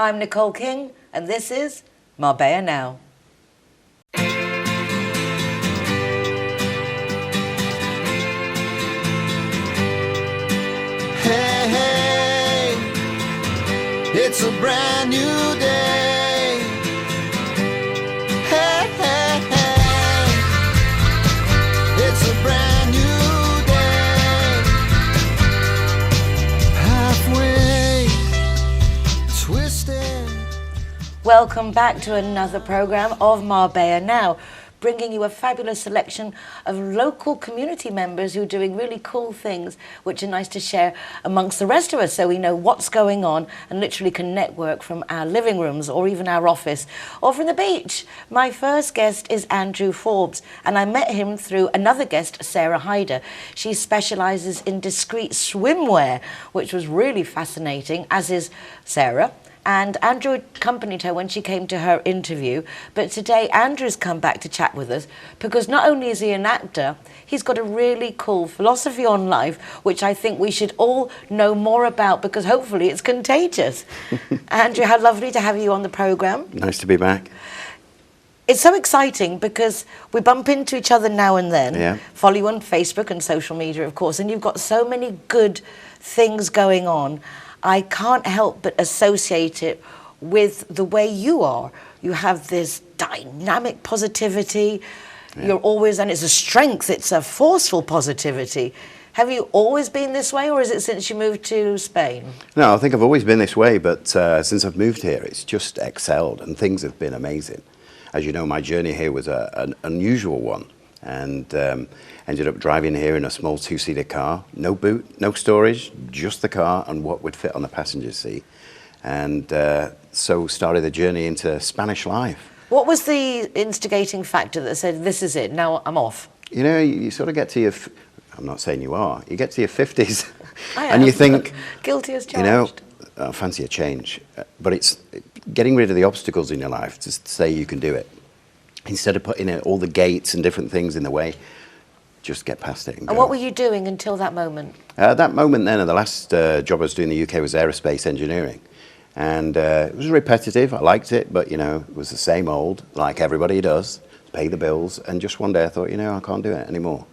I'm Nicole King, and this is Marbella Now. Hey, hey, it's a brand new day. Hey, hey, hey, it's a brand new day. Halfway twisted. Welcome back to another program of Marbella Now, bringing you a fabulous selection of local community members who are doing really cool things, which are nice to share amongst the rest of us so we know what's going on and literally can network from our living rooms or even our office or from the beach. My first guest is Andrew Forbes, and I met him through another guest, Sarah Hyder. She specialises in discreet swimwear, which was really fascinating, as is Sarah. And Andrew accompanied her when she came to her interview. But today, Andrew's come back to chat with us because not only is he an actor, he's got a really cool philosophy on life, which I think we should all know more about because hopefully it's contagious. Andrew, how lovely to have you on the programme. Nice to be back. It's so exciting because we bump into each other now and then. Yeah. Follow you on Facebook and social media, of course, and you've got so many good things going on. I can't help but associate it with the way you are. You have this dynamic positivity. Yeah. You're always, and it's a strength, it's a forceful positivity. Have you always been this way, or is it since you moved to Spain? No, I think I've always been this way, but since I've moved here, it's just excelled, and things have been amazing. As you know, my journey here was an unusual one, and ended up driving here in a small two-seater car, no boot, no storage, just the car and what would fit on the passenger seat. And so started the journey into Spanish life. What was the instigating factor that said, this is it, now I'm off? You know, you sort of get to your, I'm not saying you are, you get to your 50s I and am. you think, guilty as charged. You know, I fancy a change, but it's getting rid of the obstacles in your life to say you can do it. Instead of putting all the gates and different things in the way, just get past it. And what were you doing until that moment? That moment then, the last job I was doing in the UK was aerospace engineering. And it was repetitive, I liked it, but you know, it was the same old, like everybody does, pay the bills. And just one day I thought, you know, I can't do it anymore.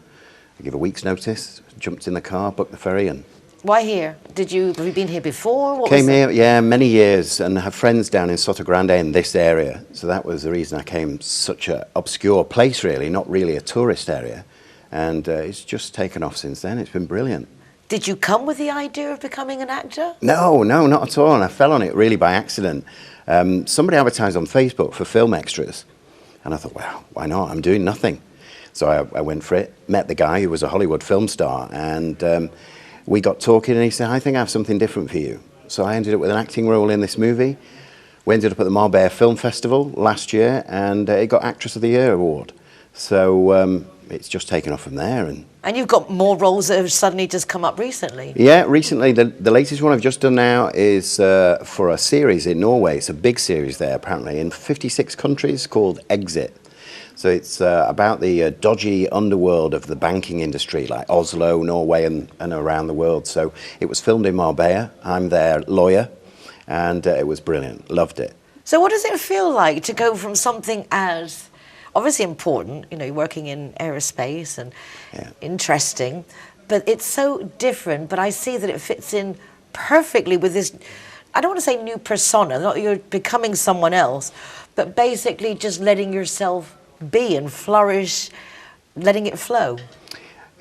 I give a week's notice, jumped in the car, booked the ferry and... Why here? Have you been here before? Came here, yeah, many years, and have friends down in Soto Grande in this area. So that was the reason I came. Such an obscure place, really, not really a tourist area. And it's just taken off since then. It's been brilliant. Did you come with the idea of becoming an actor? No, not at all. And I fell on it really by accident. Somebody advertised on Facebook for film extras. And I thought, well, why not? I'm doing nothing. So I went for it, met the guy who was a Hollywood film star, and we got talking and he said, I think I have something different for you. So I ended up with an acting role in this movie. We ended up at the Marbella Film Festival last year and it got Actress of the Year award. So it's just taken off from there. And you've got more roles that have suddenly just come up recently. Yeah, recently. The latest one I've just done now is for a series in Norway. It's a big series there, apparently, in 56 countries called Exit. So it's about the dodgy underworld of the banking industry, like Oslo, Norway, and around the world. So it was filmed in Marbella. I'm their lawyer, and it was brilliant. Loved it. So what does it feel like to go from something as obviously important, you know, you're working in aerospace and interesting, but it's so different, but I see that it fits in perfectly with this, I don't want to say new persona, not you're becoming someone else, but basically just letting yourself be and flourish, letting it flow.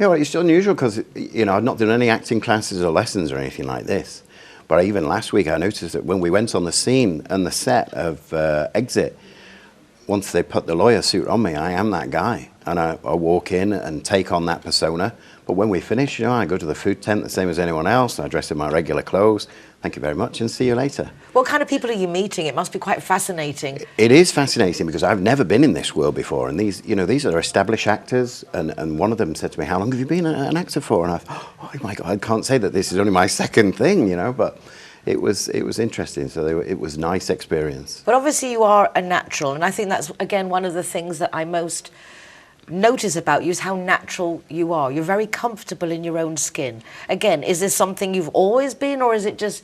Yeah, well, it's unusual because, you know, I've not done any acting classes or lessons or anything like this. But even last week I noticed that when we went on the scene and the set of Exit, once they put the lawyer suit on me, I am that guy. And I walk in and take on that persona. But when we finish, you know, I go to the food tent the same as anyone else. I dress in my regular clothes. Thank you very much and see you later. What kind of people are you meeting? It must be quite fascinating. It is fascinating because I've never been in this world before. And these, you know, these are established actors. And one of them said to me, how long have you been an actor for? And I thought, oh my God, I can't say that this is only my second thing, you know, but it was interesting. So it was a nice experience. But obviously you are a natural. And I think that's, again, one of the things that I most notice about you is how natural you are. You're very comfortable in your own skin. Again, is this something you've always been, or is it just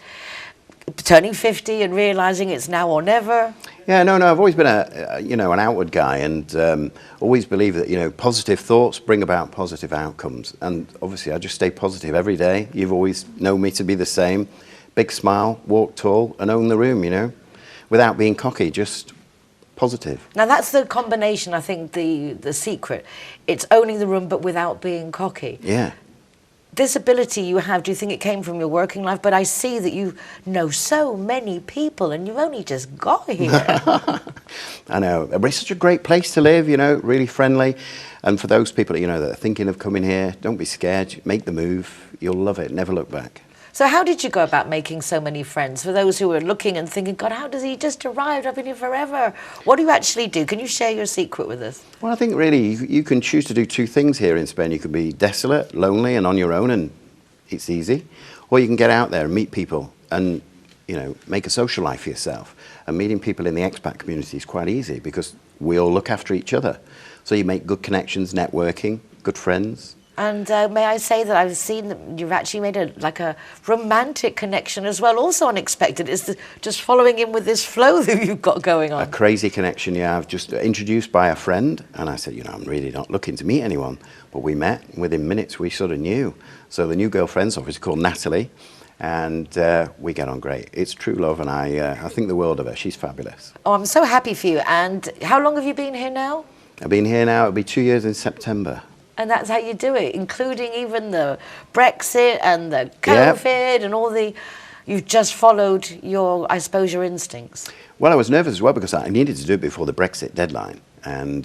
turning 50 and realising it's now or never? Yeah, no, I've always been an outward guy, and always believe that, positive thoughts bring about positive outcomes. And obviously I just stay positive every day. You've always known me to be the same. Big smile, walk tall, and own the room, without being cocky, just positive. Now that's the combination, I think, the secret. It's owning the room but without being cocky. Yeah. This ability you have, do you think it came from your working life? But I see that you know so many people and you've only just got here. I know. It's such a great place to live, really friendly. And for those people, that are thinking of coming here, don't be scared. Make the move. You'll love it. Never look back. So how did you go about making so many friends? For those who are looking and thinking, God, how does he just arrive? I've been here forever. What do you actually do? Can you share your secret with us? Well, I think really you can choose to do two things here in Spain. You can be desolate, lonely and on your own, and it's easy. Or you can get out there and meet people and, make a social life for yourself. And meeting people in the expat community is quite easy because we all look after each other. So you make good connections, networking, good friends. And may I say that I've seen that you've actually made a romantic connection as well, also unexpected. It's just following in with this flow that you've got going on. A crazy connection, yeah. I've just introduced by a friend, and I said, I'm really not looking to meet anyone. But we met, and within minutes we sort of knew. So the new girlfriend's obviously called Natalie, and we get on great. It's true love, and I think the world of her. She's fabulous. Oh, I'm so happy for you. And how long have you been here now? I've been here now, it'll be 2 years in September. And that's how you do it, including even the Brexit and the COVID and all the... You've just followed your instincts. Well, I was nervous as well because I needed to do it before the Brexit deadline. And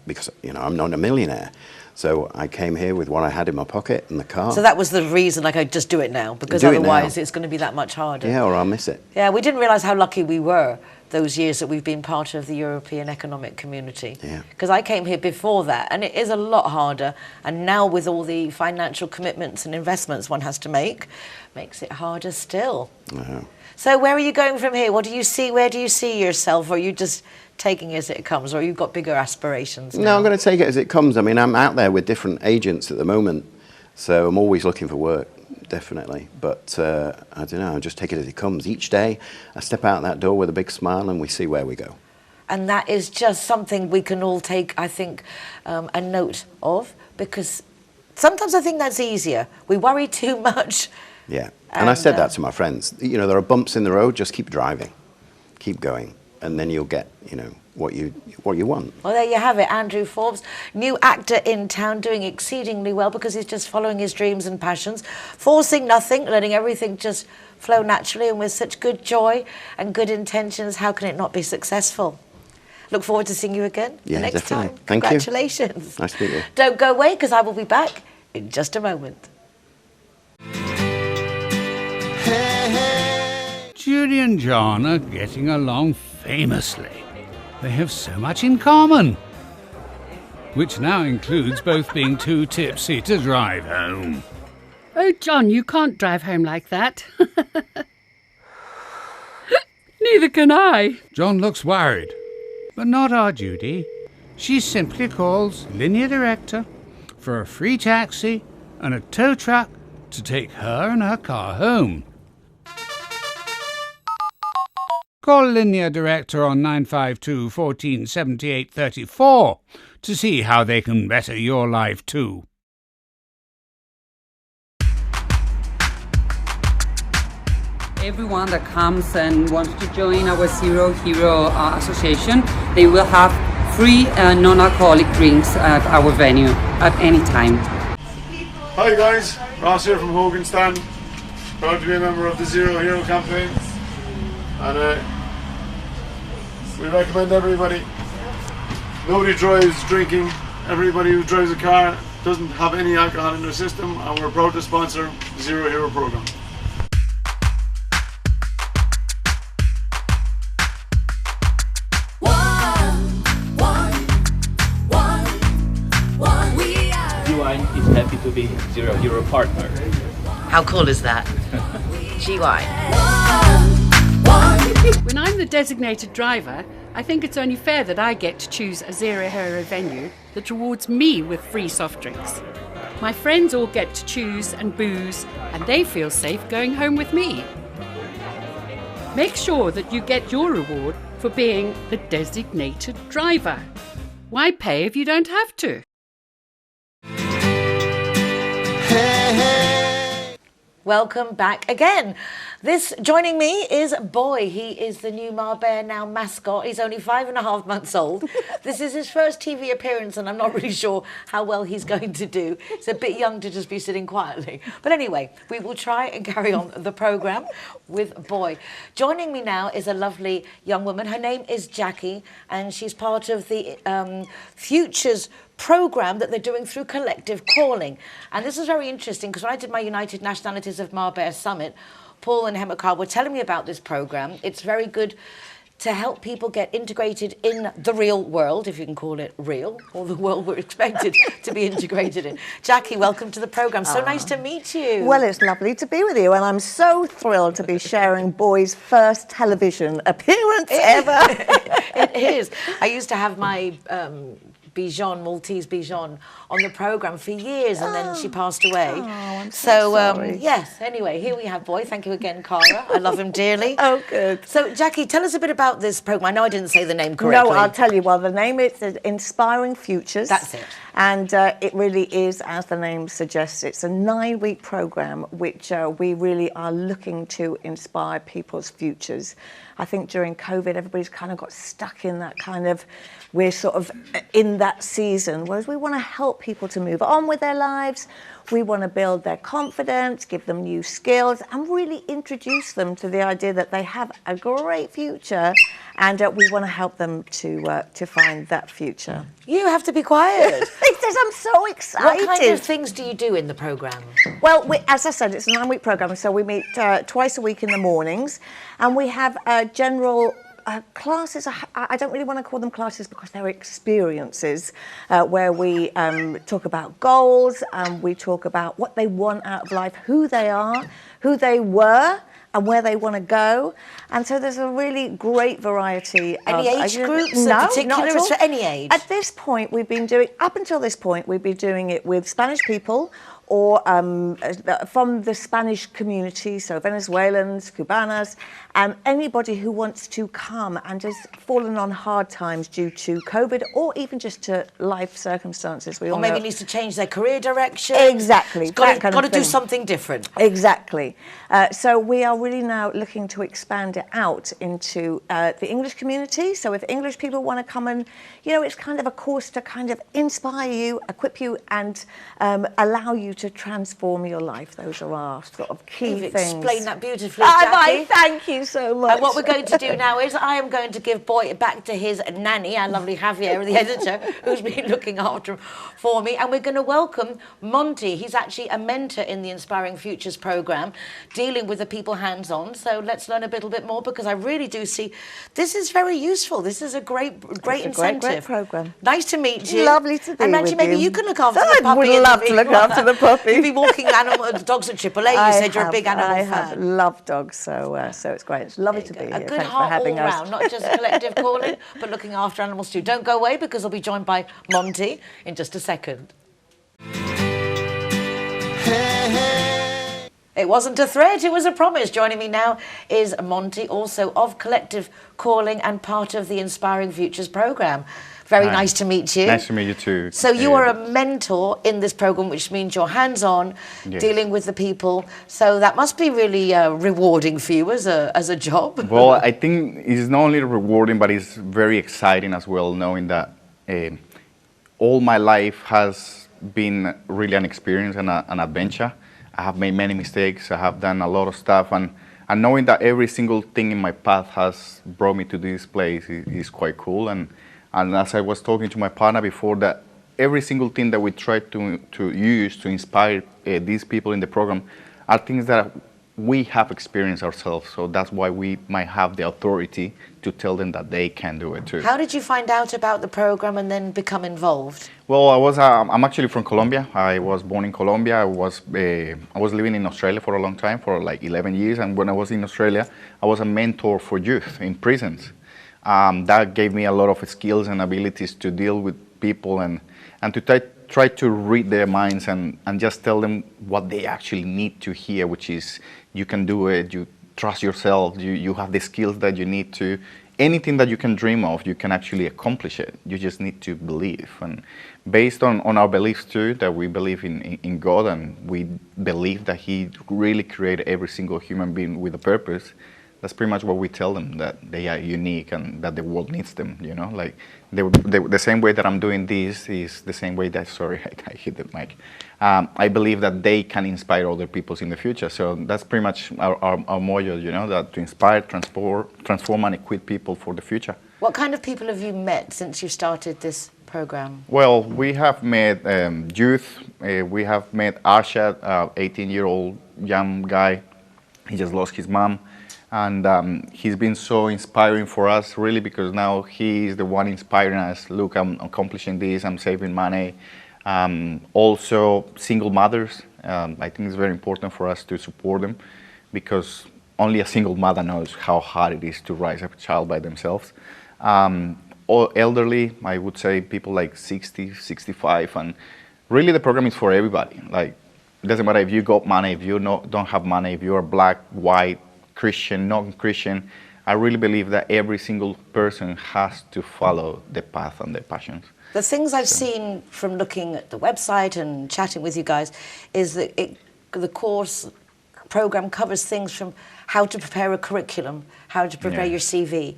because, I'm not a millionaire. So I came here with what I had in my pocket and the car. So that was the reason, just do it now, because otherwise it's going to be that much harder. Yeah, or I'll miss it. Yeah, we didn't realise how lucky we were those years that we've been part of the European Economic Community. Yeah. Because I came here before that, and it is a lot harder. And now with all the financial commitments and investments one has to make, makes it harder still. Uh-huh. So where are you going from here? What do you see? Where do you see yourself? Or are you just taking it as it comes, or you've got bigger aspirations now? No, I'm going to take it as it comes. I mean, I'm out there with different agents at the moment, so I'm always looking for work. Definitely, but I don't know, I just take it as it comes. Each day I step out that door with a big smile and we see where we go. And that is just something we can all take, I think, a note of, because sometimes I think that's easier. We worry too much. Yeah, and I said that to my friends. There are bumps in the road, just keep driving, keep going, and then you'll get, what you want. Well, there you have it, Andrew Forbes, new actor in town, doing exceedingly well because he's just following his dreams and passions, forcing nothing, letting everything just flow naturally, and with such good joy and good intentions, how can it not be successful? Look forward to seeing you again next definitely. time. Thank you. Congratulations. Nice to meet you. Don't go away, because I will be back in just a moment. Judy and John are getting along famously. They have so much in common, which now includes both being too tipsy to drive home. Oh, John, you can't drive home like that. Neither can I. John looks worried, but not our Judy. She simply calls Linea Directa for a free taxi and a tow truck to take her and her car home. Call Linea Directa on 952 14 78 34 to see how they can better your life too. Everyone that comes and wants to join our Zero Hero Association, they will have free non-alcoholic drinks at our venue at any time. Hi guys, Ross here from Hogan Stand. Proud to be a member of the Zero Hero campaign. And we recommend everybody. Nobody drives drinking. Everybody who drives a car doesn't have any alcohol in their system, and we're proud to sponsor the Zero Hero program. GY is happy to be Zero Hero partner. How cool is that? GY. When I'm the designated driver, I think it's only fair that I get to choose a Zero Hero venue that rewards me with free soft drinks. My friends all get to choose and booze, and they feel safe going home with me. Make sure that you get your reward for being the designated driver. Why pay if you don't have to? Hey, hey. Welcome back again. This joining me is Boy. He is the new Marbella Now mascot. He's only 5.5 months old. This is his first TV appearance, and I'm not really sure how well he's going to do. He's a bit young to just be sitting quietly. But anyway, we will try and carry on the programme with Boy. Joining me now is a lovely young woman. Her name is Jacqui, and she's part of the Futures program that they're doing through Collective Calling. And this is very interesting because when I did my United Nationalities of Marbella Summit, Paul and Hemaka were telling me about this program. It's very good to help people get integrated in the real world, if you can call it real, or the world we're expected to be integrated in. Jacqui, welcome to the program. So nice to meet you. Well, it's lovely to be with you, and I'm so thrilled to be sharing Boy's first television appearance ever. It is. I used to have my Bichon, Maltese Bichon, on the programme for years, and then she passed away. Oh, I'm so sorry. Yes, anyway, here we have Boy. Thank you again, Cara. I love him dearly. Oh, good. So, Jacqui, tell us a bit about this programme. I know I didn't say the name correctly. No, I'll tell you. Well, the name is Inspiring Futures. That's it. And it really is, as the name suggests, it's a 9-week programme which we really are looking to inspire people's futures. I think during COVID, everybody's kind of got stuck in that kind of, we're sort of in that season, whereas we want to help people to move on with their lives. We want to build their confidence, give them new skills, and really introduce them to the idea that they have a great future, and we want to help them to find that future. You have to be quiet. Because I'm so excited. What kind of things do you do in the programme? Well, as I said, it's a 9-week programme, so we meet twice a week in the mornings, and we have general classes. I don't really want to call them classes because they're experiences where we talk about goals, and we talk about what they want out of life, who they are, who they were, and where they want to go. And so there's a really great variety. Any age groups in no, particular? not at all. It's for any age? At this point, up until this point, we've been doing it with Spanish people, or from the Spanish community, so Venezuelans, Cubanas, anybody who wants to come and has fallen on hard times due to COVID, or even just to life circumstances. Or maybe needs to change their career direction. Exactly. Got to do something different. Exactly. So we are really now looking to expand it out into the English community. So if English people want to come and, it's kind of a course to kind of inspire you, equip you, and allow you to transform your life. Those are our sort of key You've things. explained that beautifully, Jacqui. Thank you so much. And what we're going to do now is I am going to give Boy back to his nanny, our lovely Javier, the editor, who's been looking after him for me. And we're going to welcome Monty. He's actually a mentor in the Inspiring Futures programme, dealing with the people hands-on. So let's learn a little bit more, because I really do see this is very useful. This is a great incentive. Great programme. Nice to meet you. Lovely to be and Nancy, with maybe you. you can look after the puppy. I would love to look after the puppy. You'd be walking dogs at AAA. You said you're a big animal fan. I have loved dogs, so it's great. It's lovely to be here. A good Thanks for heart all having us. round, not just Collective Calling, but looking after animals too. Don't go away, because I'll be joined by Monty in just a second. It wasn't a threat, it was a promise. Joining me now is Monty, also of Collective Calling and part of the Inspiring Futures programme. Very Hi. nice to meet you. Nice to meet you too. So you are a mentor in this programme, which means you're hands-on, Yes. dealing with the people. So that must be really rewarding for you as a job. Well, I think it's not only rewarding, but it's very exciting as well, knowing that all my life has been really an experience and an adventure. I have made many mistakes. I have done a lot of stuff, and knowing that every single thing in my path has brought me to this place is quite cool. And as I was talking to my partner before, that every single thing that we try to use to inspire these people in the program are things that we have experienced ourselves. So that's why we might have the authority to tell them that they can do it too. How did you find out about the program and then become involved? Well, I'm actually from Colombia. I was born in Colombia. I was living in Australia for a long time, for like 11 years. And when I was in Australia, I was a mentor for youth in prisons. That gave me a lot of skills and abilities to deal with people and to try to read their minds and just tell them what they actually need to hear, which is you can do it, trust yourself. You have the skills that you need to. Anything that you can dream of, you can actually accomplish it. You just need to believe. And based on our beliefs too, that we believe in God, and we believe that He really created every single human being with a purpose, that's pretty much what we tell them, that they are unique and that the world needs them, you know? Like, the same way that I'm doing this is the same way that, sorry, I hit the mic. I believe that they can inspire other people in the future. So that's pretty much our motto, you know, that to inspire, transform and equip people for the future. What kind of people have you met since you started this program? Well, we have met youth. We have met Arshad, 18-year-old young guy. He just lost his mom. And he's been so inspiring for us, really, because now he's the one inspiring us. Look, I'm accomplishing this, I'm saving money. Also, single mothers. I think it's very important for us to support them, because only a single mother knows how hard it is to raise a child by themselves. Or elderly, I would say people like 60, 65, and really the program is for everybody. Like, it doesn't matter if you got money, if you don't have money, if you're black, white, Christian, non-Christian. I really believe that every single person has to follow the path and their passions. The things I've seen from looking at the website and chatting with you guys is that the course program covers things from how to prepare a curriculum, how to prepare your CV,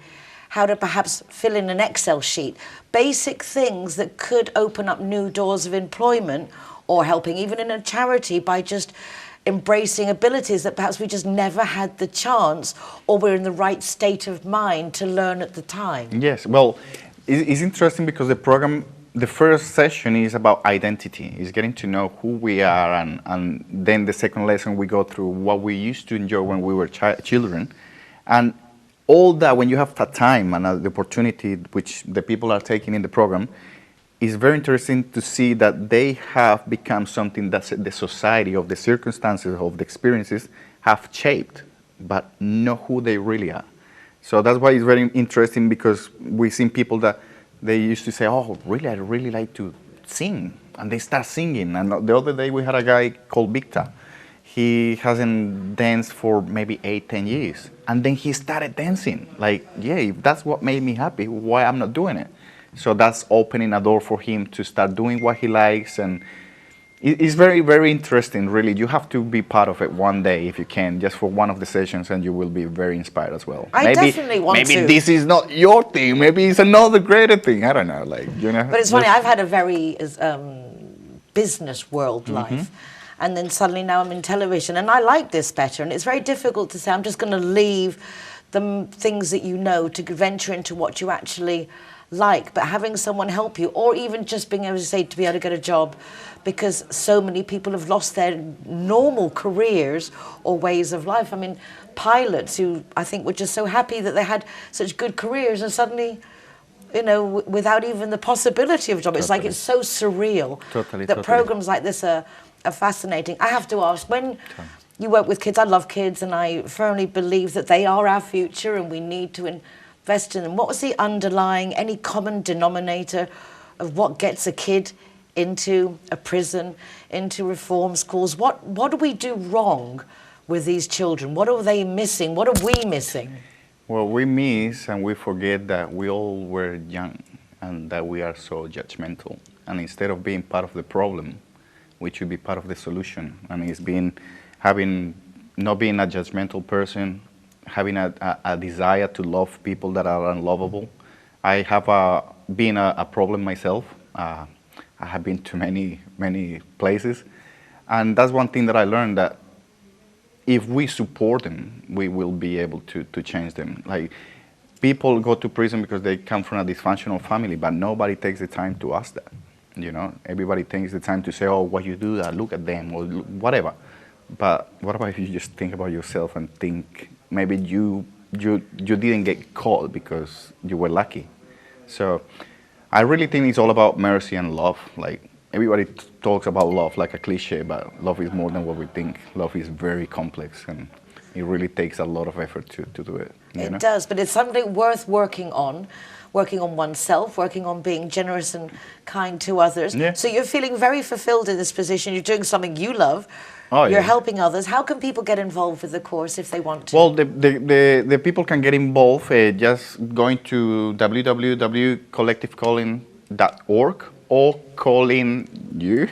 how to perhaps fill in an Excel sheet, basic things that could open up new doors of employment, or helping even in a charity by just embracing abilities that perhaps we just never had the chance, or we're in the right state of mind to learn at the time. Yes, well, it's interesting because the program, the first session is about identity. It's getting to know who we are, and then the second lesson we go through what we used to enjoy when we were children. And all that, when you have that time and the opportunity which the people are taking in the program, it's very interesting to see that they have become something that the society, of the circumstances, of the experiences have shaped, but know who they really are. So that's why it's very interesting, because we've seen people that they used to say, oh, really, I really like to sing. And they start singing. And the other day we had a guy called Victor. He hasn't danced for maybe 8-10 years. And then he started dancing. Like, yeah, if that's what made me happy, why I'm not doing it? So that's opening a door for him to start doing what he likes, and it's very, very interesting, really. You have to be part of it one day, if you can, just for one of the sessions, and you will be very inspired as well. I definitely want to. Maybe this is not your thing, maybe it's another greater thing, I don't know, like, you know. But it's funny, I've had a very business world life, and then suddenly now I'm in television, and I like this better, and it's very difficult to say, I'm just going to leave the things that you know to venture into what you actually like, but having someone help you, or even just being able to say, to be able to get a job, because so many people have lost their normal careers or ways of life. I mean, pilots who I think were just so happy that they had such good careers, and suddenly, you know, without even the possibility of a job. It's like, it's so surreal that programs like this are fascinating. I have to ask, when you work with kids, I love kids, and I firmly believe that they are our future, and we need to invest in them. What was the underlying, any common denominator of what gets a kid into a prison, into reform schools? What do we do wrong with these children? What are they missing? What are we missing? Well, we miss and we forget that we all were young and that we are so judgmental. And instead of being part of the problem, we should be part of the solution. And it's been not being a judgmental person, having a desire to love people that are unlovable. I have been a problem myself. I have been to many places. And that's one thing that I learned, that if we support them, we will be able to change them. Like, people go to prison because they come from a dysfunctional family, but nobody takes the time to ask that. You know, everybody takes the time to say, oh, what you do, look at them, or whatever. But what about if you just think about yourself and think, maybe you didn't get caught because you were lucky. So I really think it's all about mercy and love. Like, everybody talks about love like a cliche, but love is more than what we think. Love is very complex, and it really takes a lot of effort to do it. It does, but it's something worth working on oneself, working on being generous and kind to others. Yeah. So you're feeling very fulfilled in this position. You're doing something you love. Oh, You're yeah. helping others. How can people get involved with the course if they want to? Well, the people can get involved just going to www.collectivecalling.org or calling you.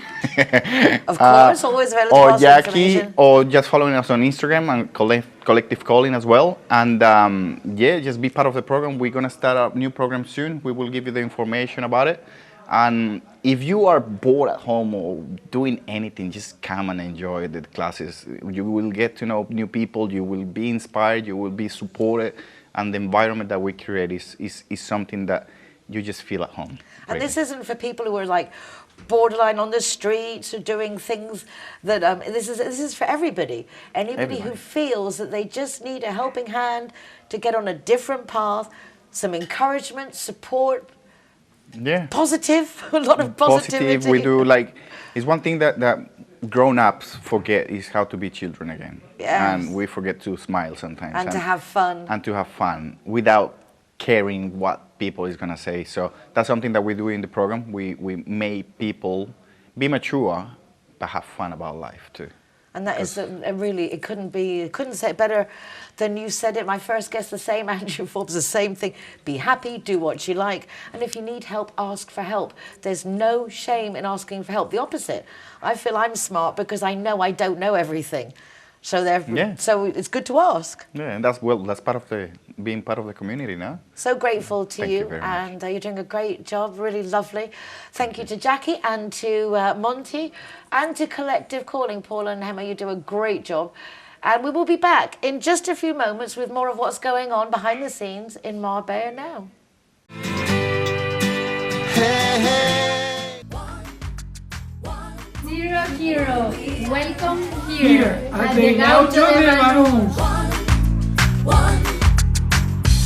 Of course, always available or to us Jacqui, information. or just following us on Instagram and Collective Calling as well. And yeah, just be part of the program. We're gonna start a new program soon. We will give you the information about it. And if you are bored at home or doing anything, just come and enjoy the classes. You will get to know new people, you will be inspired, you will be supported, and the environment that we create is something that you just feel at home. And really. this isn't for people who are like borderline on the streets or doing things that, this is for everybody. Anybody who feels that they just need a helping hand to get on a different path, some encouragement, support, Yeah. positive, a lot of positivity. We do it's one thing that grown-ups forget is how to be children again. Yes. And we forget to smile sometimes. And to have fun. And to have fun without caring what people is gonna say. So that's something that we do in the program. We make people be mature, but have fun about life too. And that is really, it couldn't say it better than you said it. My first guest, the same, Andrew Forbes, the same thing. Be happy, do what you like. And if you need help, ask for help. There's no shame in asking for help. The opposite. I feel I'm smart because I know I don't know everything. So so it's good to ask. Yeah, and that's part of being part of the community now. So grateful to Thank you very much. and you're doing a great job, really lovely. Thank you to Jacqui and to Monty and to Collective Calling. Paul and Emma, you do a great job. And we will be back in just a few moments with more of what's going on behind the scenes in Marbella Now. Zero Hero, welcome here at the Gaucho de Banús.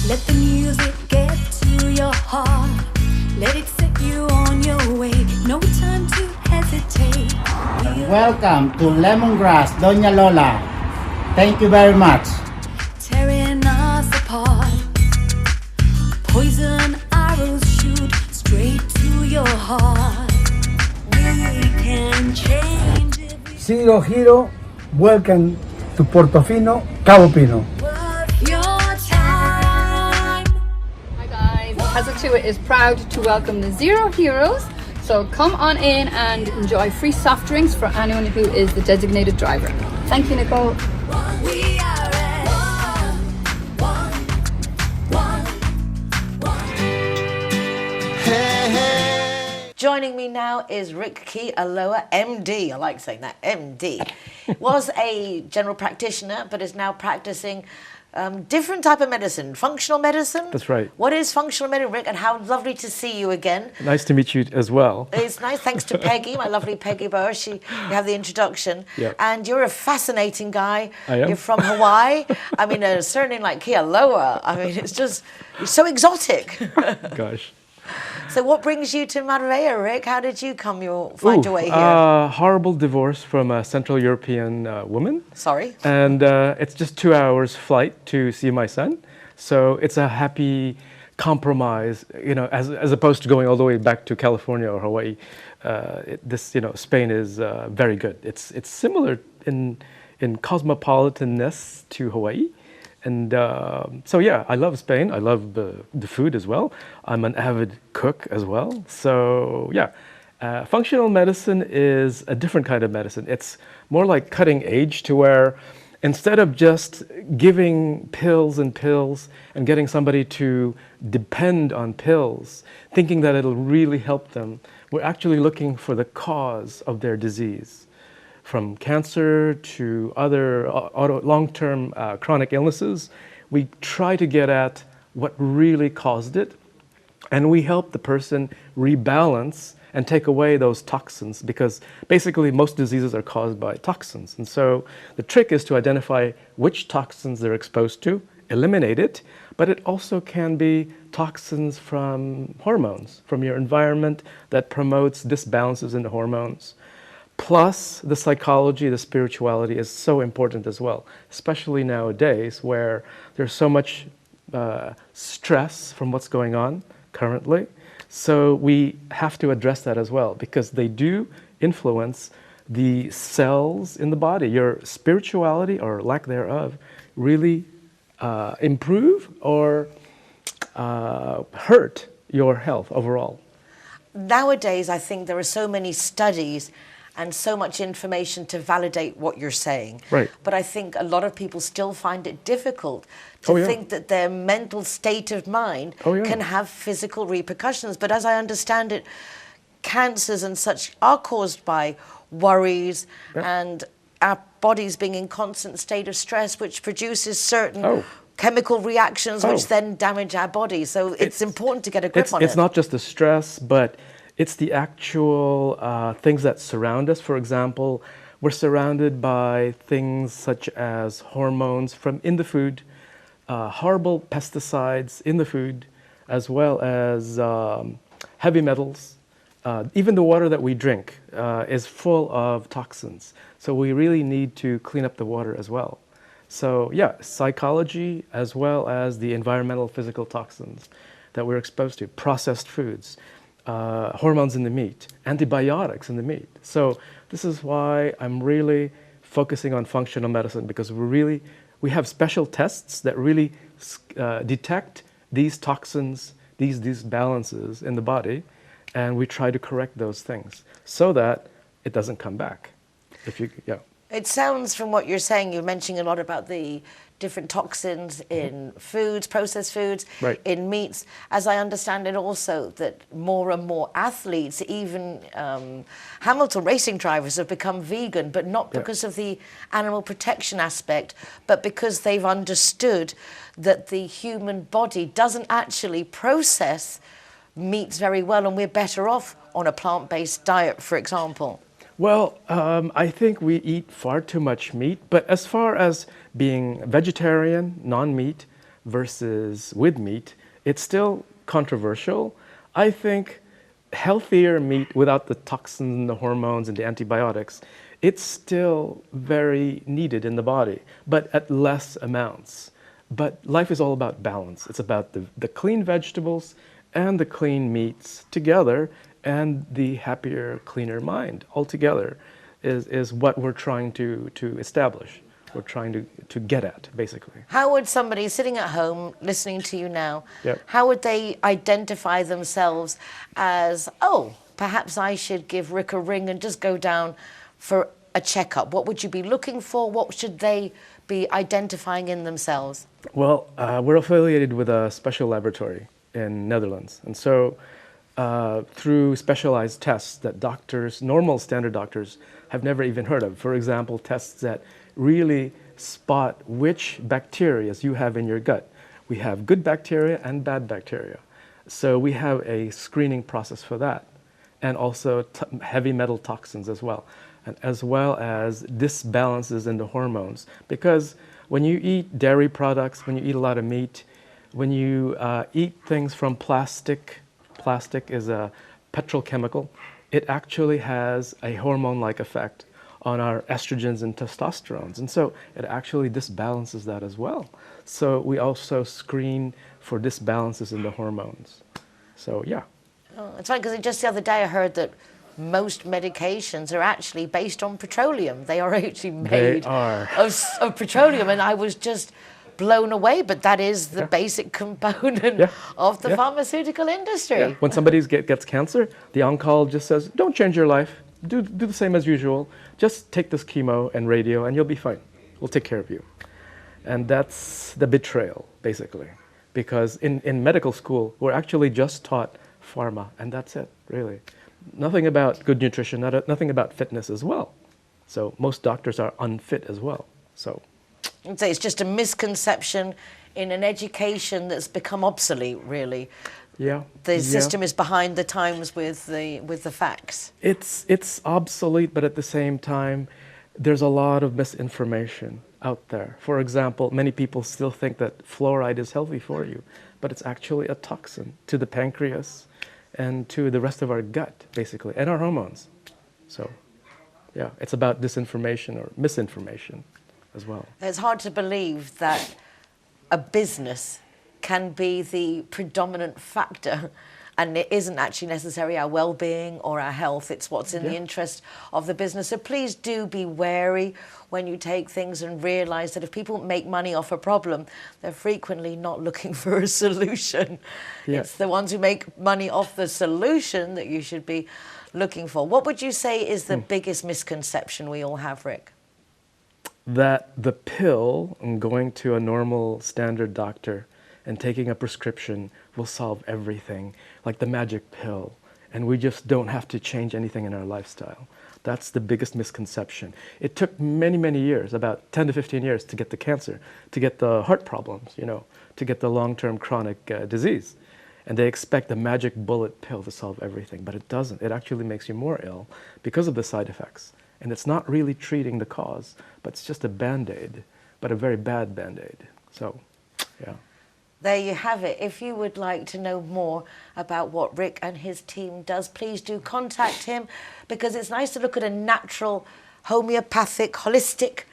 Let the music get to your heart. Let it set you on your way. No time to hesitate. Welcome to Lemongrass, Doña Lola. Thank you very much. Tearing us apart. Poison arrows shoot straight to your heart. We can change it. Zero Hero, welcome to Portofino, Cabo Pino. Kazatua is proud to welcome the Zero Heroes, so come on in and enjoy free soft drinks for anyone who is the designated driver. Thank you, Nicole. Joining me now is Ric Kealoha MD. I like saying that, MD. Was a general practitioner, but is now practicing different type of medicine, functional medicine. That's right. What is functional medicine, Ric? And how lovely to see you again. Nice to meet you as well. It's nice, thanks to Peggy, my lovely Peggy Burr. You have the introduction. Yep. And you're a fascinating guy. I am. You're from Hawaii. I mean, a surname like Kealoha. I mean, it's so exotic. Gosh. So what brings you to Marbella, Ric? How did you find your way here? Horrible divorce from a Central European woman. Sorry. And it's just 2 hours flight to see my son. So it's a happy compromise, as opposed to going all the way back to California or Hawaii. Spain is very good. It's similar in cosmopolitanness to Hawaii. And so yeah, I love Spain. I love the food as well. I'm an avid cook as well. So yeah, functional medicine is a different kind of medicine. It's more like cutting edge, to where instead of just giving pills and getting somebody to depend on pills, thinking that it'll really help them, we're actually looking for the cause of their disease. From cancer to other long-term chronic illnesses, we try to get at what really caused it, and we help the person rebalance and take away those toxins, because basically most diseases are caused by toxins. And so the trick is to identify which toxins they're exposed to, eliminate it, but it also can be toxins from hormones, from your environment that promotes disbalances in the hormones. Plus, the psychology, the spirituality is so important as well, especially nowadays where there's so much stress from what's going on currently. So we have to address that as well, because they do influence the cells in the body, your spirituality or lack thereof, really improve or hurt your health overall. Nowadays, I think there are so many studies and so much information to validate what you're saying. Right. But I think a lot of people still find it difficult to think that their mental state of mind can have physical repercussions. But as I understand it, cancers and such are caused by worries and our bodies being in constant state of stress, which produces certain chemical reactions which then damage our bodies. So it's important to get a grip on it. It's not just the stress, but it's the actual things that surround us. For example, we're surrounded by things such as hormones from in the food, horrible pesticides in the food, as well as heavy metals. Even the water that we drink is full of toxins. So we really need to clean up the water as well. So yeah, psychology as well as the environmental physical toxins that we're exposed to, processed foods, hormones in the meat, antibiotics in the meat. So this is why I'm really focusing on functional medicine, because we have special tests that really detect these toxins, these disbalances in the body, and we try to correct those things so that it doesn't come back. It sounds from what you're saying, you're mentioning a lot about the different toxins in foods, processed foods, in meats. As I understand it also, that more and more athletes, even Hamilton racing drivers, have become vegan, but not because of the animal protection aspect, but because they've understood that the human body doesn't actually process meats very well, and we're better off on a plant-based diet, for example. Well, I think we eat far too much meat, but as far as being vegetarian, non-meat versus with meat, it's still controversial. I think healthier meat without the toxins and the hormones and the antibiotics, it's still very needed in the body, but at less amounts. But life is all about balance. It's about the clean vegetables and the clean meats together, and the happier, cleaner mind altogether is what we're trying to establish. We're trying to get at, basically. How would somebody sitting at home listening to you now, how would they identify themselves as, oh, perhaps I should give Ric a ring and just go down for a checkup? What would you be looking for? What should they be identifying in themselves? Well, we're affiliated with a special laboratory in Netherlands. And so through specialized tests that normal standard doctors have never even heard of. For example, tests that really spot which bacteria you have in your gut. We have good bacteria and bad bacteria. So we have a screening process for that. And also heavy metal toxins as well. And as well as disbalances in the hormones. Because when you eat dairy products, when you eat a lot of meat, when you eat things from plastic is a petrochemical, it actually has a hormone-like effect on our estrogens and testosterones. And so it actually disbalances that as well. So we also screen for disbalances in the hormones. So yeah. Oh, it's funny because just the other day I heard that most medications are actually based on petroleum. They are actually made of petroleum, and I was just blown away, but that is the basic component of the pharmaceutical industry. Yeah. When somebody gets cancer, the oncologist says, don't change your life, do the same as usual, just take this chemo and radio and you'll be fine. We'll take care of you. And that's the betrayal, basically. Because in medical school, we're actually just taught pharma, and that's it, really. Nothing about good nutrition, nothing about fitness as well. So most doctors are unfit as well. So I'd say it's just a misconception in an education that's become obsolete, really. Yeah. The system is behind the times with the facts. It's obsolete, but at the same time, there's a lot of misinformation out there. For example, many people still think that fluoride is healthy for you, but it's actually a toxin to the pancreas and to the rest of our gut, basically, and our hormones. So, yeah, it's about disinformation or misinformation as well. It's hard to believe that a business can be the predominant factor and it isn't actually necessarily our well-being or our health, it's what's in the interest of the business. So please do be wary when you take things, and realize that if people make money off a problem, they're frequently not looking for a solution. It's the ones who make money off the solution that you should be looking for. What would you say is the biggest misconception we all have, Ric? That the pill and going to a normal standard doctor and taking a prescription will solve everything, like the magic pill, and we just don't have to change anything in our lifestyle. That's the biggest misconception. It took many, many years, about 10 to 15 years, to get the cancer, to get the heart problems, you know, to get the long-term chronic disease. And they expect the magic bullet pill to solve everything, but it doesn't. It actually makes you more ill because of the side effects. And it's not really treating the cause, but it's just a Band-Aid, but a very bad Band-Aid. So, yeah. There you have it. If you would like to know more about what Ric and his team does, please do contact him, because it's nice to look at a natural, homeopathic, holistic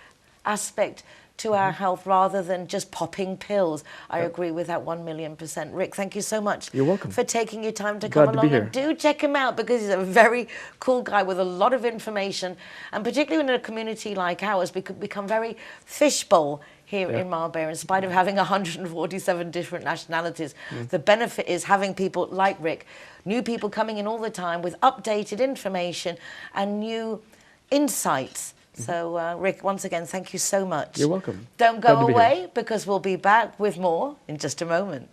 aspect to our health rather than just popping pills. I agree with that 1,000,000%. Ric, thank you so much. You're welcome. For taking your time to Glad come to be along. here. And do check him out, because he's a very cool guy with a lot of information. And particularly in a community like ours, we could become very fishbowl here in Marbella, in spite of having 147 different nationalities. The benefit is having people like Ric, new people coming in all the time with updated information and new insights. So, Ric, once again, thank you so much. You're welcome. Don't go away, because we'll be back with more in just a moment.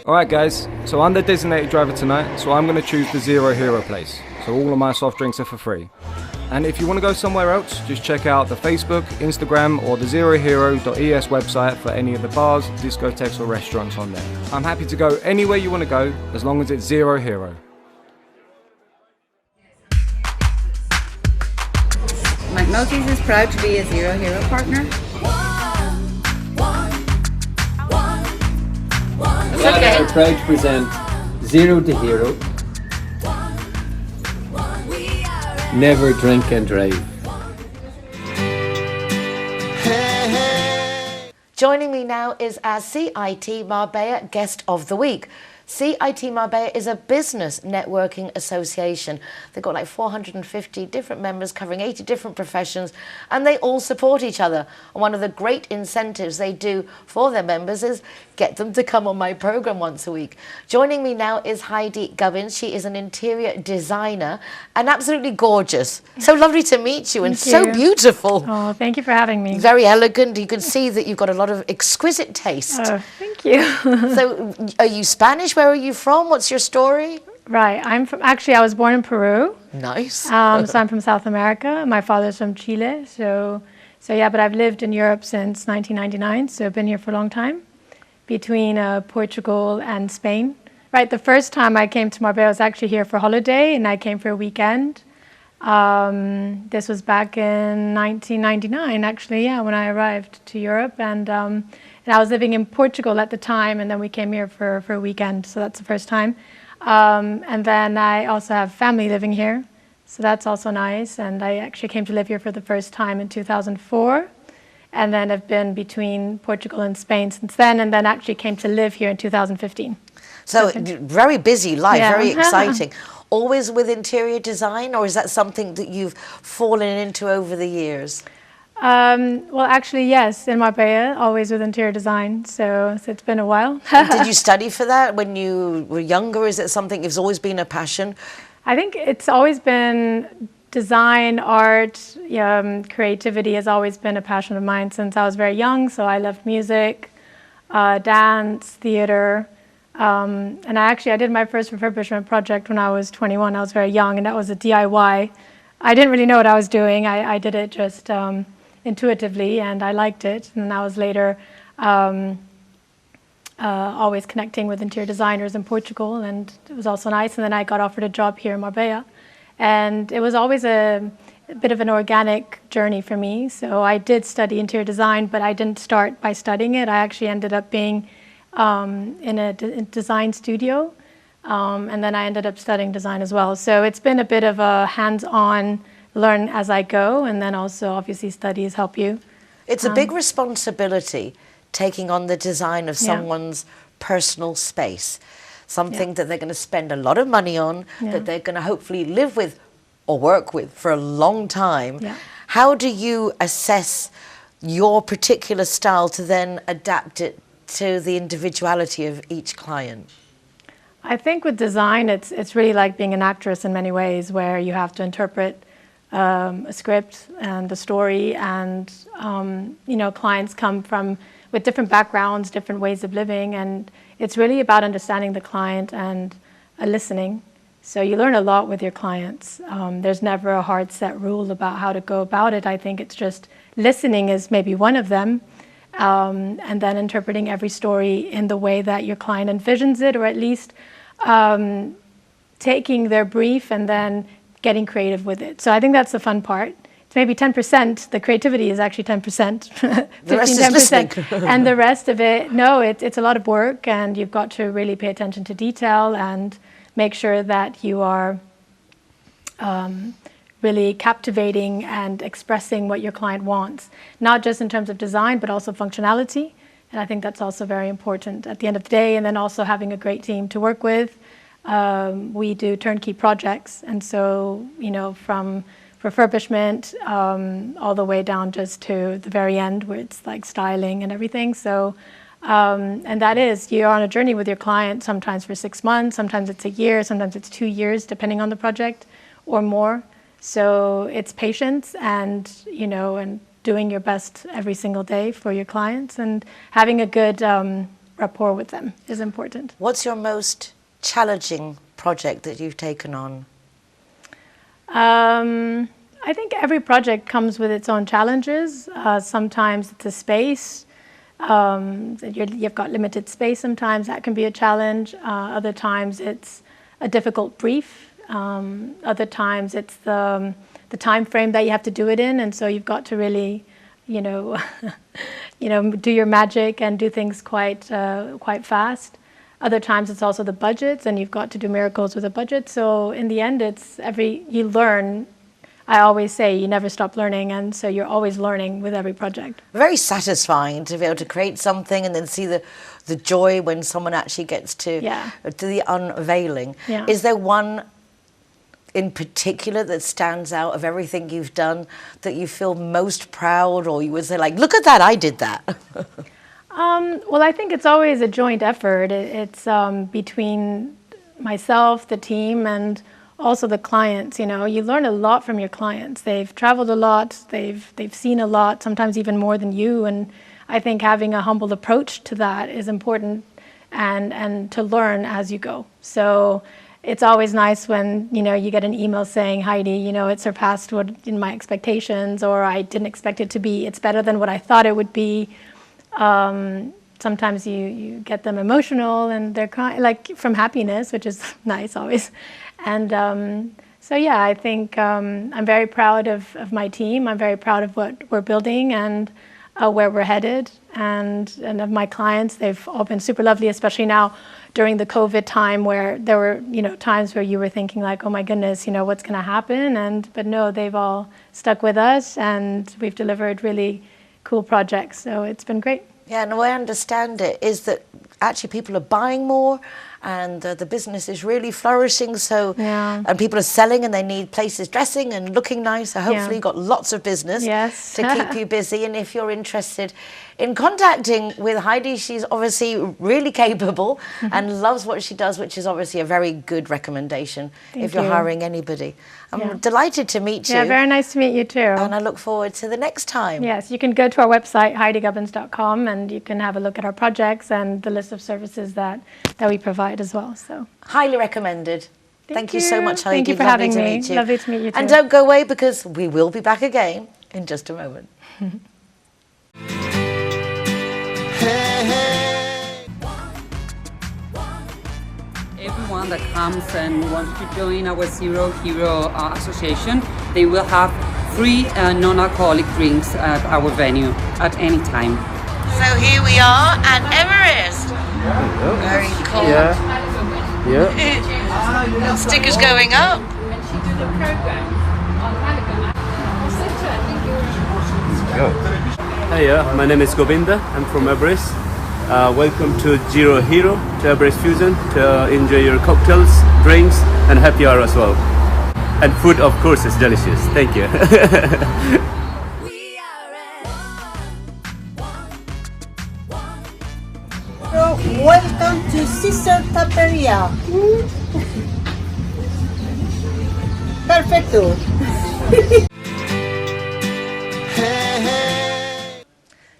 Alright guys, so I'm the designated driver tonight, so I'm going to choose the Zero Hero place. So all of my soft drinks are for free. And if you want to go somewhere else, just check out the Facebook, Instagram or the zerohero.es website for any of the bars, discotheques or restaurants on there. I'm happy to go anywhere you want to go, as long as it's Zero Hero. McNulty's is proud to be a Zero Hero partner. We are proud to present Zero to Hero. Never drink and drive. Joining me now is our CIT Marbella Guest of the Week. CIT Marbella is a business networking association. They've got like 450 different members covering 80 different professions, and they all support each other. And one of the great incentives they do for their members is get them to come on my program once a week. Joining me now is Heidi Gubbins. She is an interior designer and absolutely gorgeous. So lovely to meet you, and so beautiful. Oh, thank you for having me. Very elegant. You can see that you've got a lot of exquisite taste. Oh, thank you. So are you Spanish? Where are you from? What's your story? Right. Actually, I was born in Peru. Nice. So I'm from South America. My father's from Chile. So yeah, but I've lived in Europe since 1999. So I've been here for a long time, between Portugal and Spain. Right. The first time I came to Marbella, I was actually here for holiday, and I came for a weekend. This was back in 1999, actually, yeah, when I arrived to Europe. And I was living in Portugal at the time, and then we came here for a weekend, so that's the first time. And then I also have family living here, so that's also nice. And I actually came to live here for the first time in 2004, and then I've been between Portugal and Spain since then, and then actually came to live here in 2015. So very busy life, very exciting. Always with interior design, or is that something that you've fallen into over the years? Well, actually, yes, in Marbella, always with interior design, so it's been a while. Did you study for that when you were younger? Is it something that's always been a passion? I think it's always been design, art, creativity has always been a passion of mine since I was very young. So I loved music, dance, theater, and I did my first refurbishment project when I was 21. I was very young, and that was a DIY. I didn't really know what I was doing. I did it just intuitively, and I liked it. And I was later always connecting with interior designers in Portugal, and it was also nice. And then I got offered a job here in Marbella, and it was always a bit of an organic journey for me. So I did study interior design, but I didn't start by studying it. I actually ended up being in a design studio, and then I ended up studying design as well. So it's been a bit of a hands-on, learn as I go, and then also obviously studies help you. It's a big responsibility taking on the design of someone's personal space, something that they're going to spend a lot of money on, that they're going to hopefully live with or work with for a long time. How do you assess your particular style to then adapt it to the individuality of each client? I think with design, it's really like being an actress in many ways, where you have to interpret a script and the story, and you know, clients come from with different backgrounds, different ways of living, and it's really about understanding the client and listening. So you learn a lot with your clients. There's never a hard set rule about how to go about it. I think it's just listening is maybe one of them, and then interpreting every story in the way that your client envisions it, or at least taking their brief and then getting creative with it. So I think that's the fun part. It's maybe 10%. The creativity is actually 10%, 15-10%. And the rest of it, no, it's a lot of work, and you've got to really pay attention to detail and make sure that you are really captivating and expressing what your client wants, not just in terms of design, but also functionality. And I think that's also very important at the end of the day. And then also having a great team to work with. We do turnkey projects. And so, you know, from refurbishment all the way down just to the very end where it's like styling and everything. So, and that is, you're on a journey with your client, sometimes for 6 months, sometimes it's a year, sometimes it's 2 years, depending on the project or more. So it's patience and, you know, and doing your best every single day for your clients, and having a good rapport with them is important. What's your most challenging project that you've taken on? I think every project comes with its own challenges. Sometimes it's a space. You've got limited space sometimes. That can be a challenge. Other times it's a difficult brief. Other times it's the time frame that you have to do it in, and so you've got to really, you know, do your magic and do things quite fast. Other times it's also the budgets, and you've got to do miracles with a budget. So in the end, you learn. I always say you never stop learning, and so you're always learning with every project. Very satisfying to be able to create something and then see the joy when someone actually gets to the unveiling. Is there one in particular that stands out of everything you've done that you feel most proud, or you would say like, look at that, I did that? Well, I think it's always a joint effort. It's between myself, the team, and also the clients. You know, you learn a lot from your clients. They've traveled a lot, they've seen a lot, sometimes even more than you, and I think having a humble approach to that is important, and to learn as you go. So it's always nice when, you know, you get an email saying, Heidi, you know, it surpassed what in my expectations, or I didn't expect it to be. It's better than what I thought it would be. Sometimes you get them emotional, and they're crying, like from happiness, which is nice always. And so yeah, I think I'm very proud of my team. I'm very proud of what we're building and where we're headed, and of my clients. They've all been super lovely, especially now during the COVID time, where there were, you know, times where you were thinking like, oh my goodness, you know, what's going to happen? But no, they've all stuck with us, and we've delivered really cool projects. So it's been great. Yeah, and the way I understand it is that actually people are buying more, and the business is really flourishing. So, and people are selling, and they need places dressing and looking nice. So hopefully you've got lots of business to keep you busy. And if you're interested in contacting with Heidi, she's obviously really capable and loves what she does, which is obviously a very good recommendation if you're hiring anybody. I'm delighted to meet you. Yeah, very nice to meet you too. And I look forward to the next time. Yes, you can go to our website, HeidiGubbins.com, and you can have a look at our projects and the list of services that we provide as well. So highly recommended. Thank you so much, Heidi. Thank you for having me. Lovely to meet you too. And don't go away, because we will be back again in just a moment. Everyone that comes and wants to join our Zero Hero Association, they will have free non-alcoholic drinks at our venue at any time. So here we are at Everest. Very cool. Yeah. Stickers going up. Go. Hiya, my name is Govinda. I'm from Everest. Welcome to Zero Hero, to Everest Fusion, to enjoy your cocktails, drinks, and happy hour as well. And food, of course, is delicious. Thank you. Welcome to Sister Taperia. Perfecto.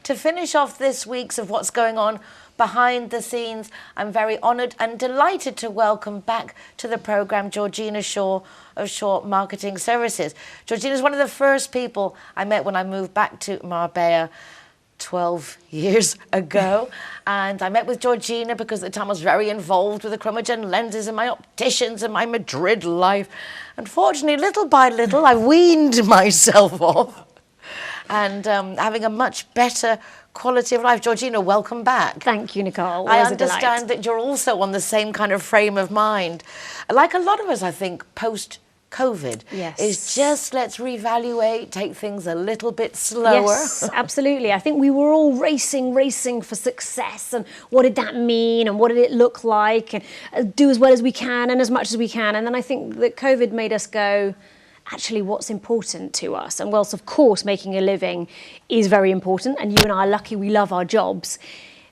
To finish off this week's of what's going on behind the scenes, I'm very honoured and delighted to welcome back to the programme Georgina Shaw of Shaw Marketing Services. Georgina is one of the first people I met when I moved back to Marbella 12 years ago, and I met with Georgina because at the time I was very involved with the Chromogen lenses and my opticians and my Madrid life. Unfortunately, little by little, I weaned myself off and having a much better quality of life. Georgina, welcome back. Thank you, Nicole. I Always a delight. understand that you're also on the same kind of frame of mind. Like a lot of us, I think, post-COVID. Yes. Is just let's reevaluate, take things a little bit slower. Yes, absolutely. I think we were all racing for success, and what did that mean, and what did it look like, and do as well as we can and as much as we can. And then I think that COVID made us go, actually, what's important to us? And whilst, of course, making a living is very important, and you and I are lucky we love our jobs,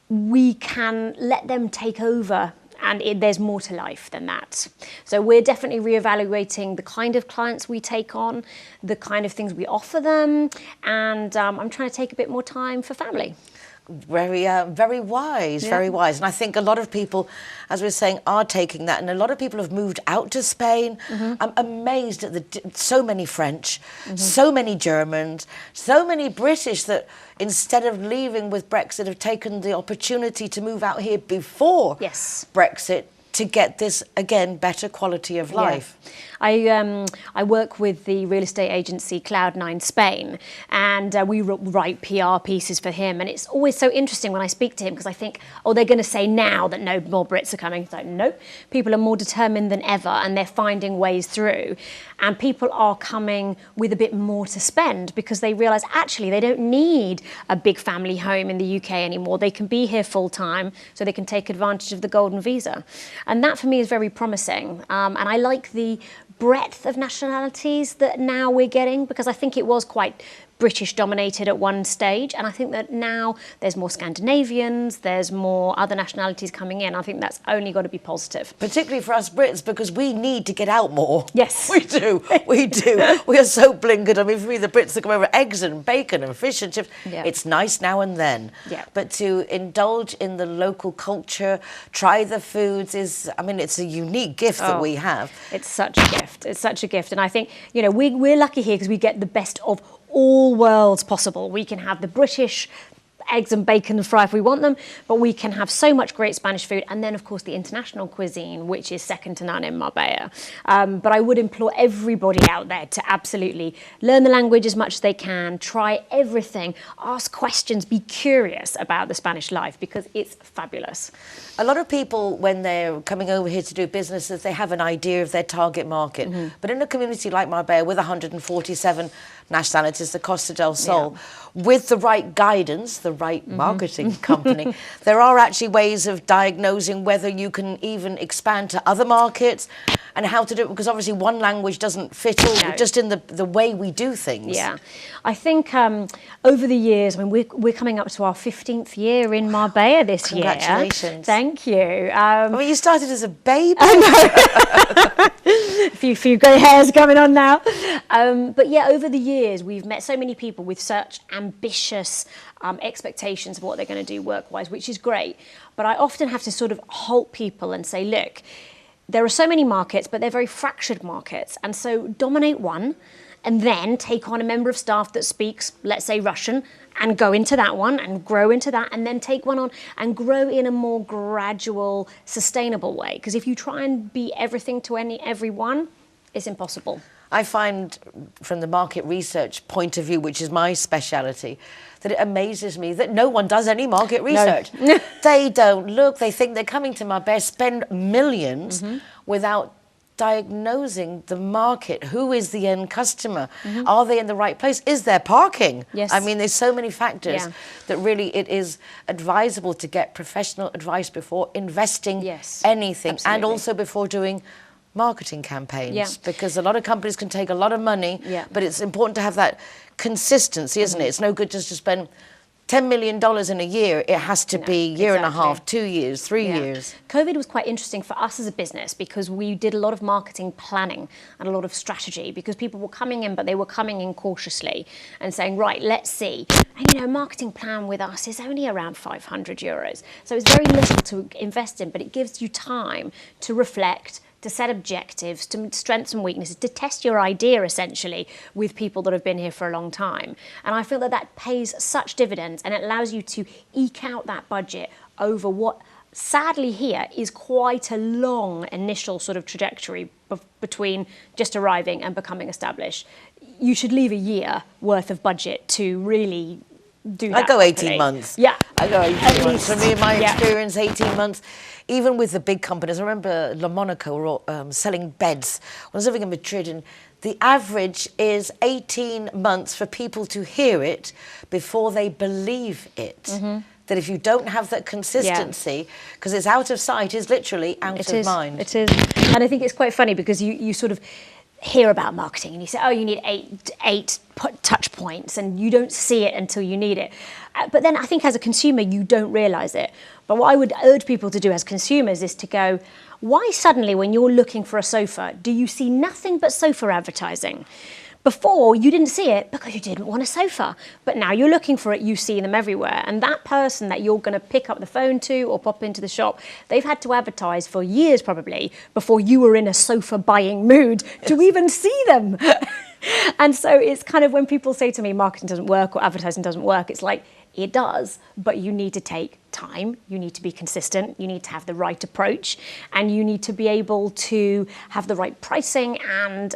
we can let them take over, and there's more to life than that. So we're definitely reevaluating the kind of clients we take on, the kind of things we offer them, and I'm trying to take a bit more time for family. Very wise, Yeah. very wise. And I think a lot of people, as we're saying, are taking that. And a lot of people have moved out to Spain. I'm amazed at so many French, so many Germans, so many British that instead of leaving with Brexit have taken the opportunity to move out here before Brexit to get this, again, better quality of life. I work with the real estate agency Cloud9 Spain, and we write PR pieces for him, and it's always so interesting when I speak to him because I think, oh, they're going to say now that no more Brits are coming. It's like, nope, people are more determined than ever, and they're finding ways through, and people are coming with a bit more to spend because they realise actually they don't need a big family home in the UK anymore. They can be here full time, so they can take advantage of the golden visa, and that for me is very promising. And I like the breadth of nationalities that now we're getting, because I think it was quite British dominated at one stage, and I think that now there's more Scandinavians, there's more other nationalities coming in. I think that's only got to be positive. Particularly for us Brits, because we need to get out more. Yes. We do, we do. We are so blinkered. I mean, for me, the Brits that come over, eggs and bacon and fish and chips, it's nice now and then. Yeah. But to indulge in the local culture, try the foods is, I mean, it's a unique gift that we have. It's such a gift. It's such a gift. And I think, you know, we're lucky here because we get the best of all worlds possible. We can have the British eggs and bacon and fry if we want them, but we can have so much great Spanish food, and then of course the international cuisine, which is second to none in Marbella. But I would implore everybody out there to absolutely learn the language as much as they can, try everything, ask questions, be curious about the Spanish life because it's fabulous. A lot of people, when they're coming over here to do businesses, they have an idea of their target market. But in a community like Marbella, with 147 nationalities, the Costa del Sol, with the right guidance, the right marketing company, there are actually ways of diagnosing whether you can even expand to other markets and how to do it, because obviously one language doesn't fit all, just in the way we do things. Yeah, I think over the years, I mean, we're coming up to our 15th year in Marbella this year. Congratulations. Thank you. I mean, you started as a baby. A few grey hairs coming on now. But yeah, over the years, we've met so many people with such ambitious expectations of what they're going to do work-wise, which is great. But I often have to sort of halt people and say, look, there are so many markets, but they're very fractured markets. And so dominate one, and then take on a member of staff that speaks, let's say, Russian, and go into that one and grow into that, and then take one on and grow in a more gradual, sustainable way. Because if you try and be everything to everyone, it's impossible. I find, from the market research point of view, which is my speciality, that it amazes me that no one does any market research. They don't look, they think they're coming to Marbella, spend millions without diagnosing the market. Who is the end customer? Are they in the right place? Is there parking? Yes. I mean, there's so many factors Yeah. that really it is advisable to get professional advice before investing anything, and absolutely. also before doing marketing campaigns, Yeah. because a lot of companies can take a lot of money, Yeah. but it's important to have that consistency, isn't it? It's no good just to spend $10 million in a year. It has to be year and a half, 2 years, 3 Yeah. years. COVID was quite interesting for us as a business because we did a lot of marketing planning and a lot of strategy because people were coming in, but they were coming in cautiously and saying, right, let's see. And a marketing plan with us is only around €500. So it's very little to invest in, but it gives you time to reflect, to set objectives, to strengths and weaknesses, to test your idea essentially with people that have been here for a long time. And I feel that that pays such dividends and it allows you to eke out that budget over what sadly here is quite a long initial sort of trajectory between just arriving and becoming established. You should leave a year worth of budget to really do that. I go 18 properly. months. Yeah. I go 18 months. For me, in my Yeah. experience, 18 months. Even with the big companies, I remember La Monaco were selling beds. When I was living in Madrid, and the average is 18 months for people to hear it before they believe it. That if you don't have that consistency, because it's out of sight, is literally out of mind. It is. And I think it's quite funny because you sort of hear about marketing and you say, oh, you need eight touch points, and you don't see it until you need it. But then I think as a consumer, you don't realise it. But what I would urge people to do as consumers is to go, why suddenly when you're looking for a sofa, do you see nothing but sofa advertising? Before, you didn't see it because you didn't want a sofa. But now you're looking for it, you see them everywhere. And that person that you're going to pick up the phone to or pop into the shop, they've had to advertise for years probably before you were in a sofa buying mood to even see them. And so it's kind of when people say to me, marketing doesn't work or advertising doesn't work, it's like, it does, but you need to take time, you need to be consistent, you need to have the right approach, and you need to be able to have the right pricing and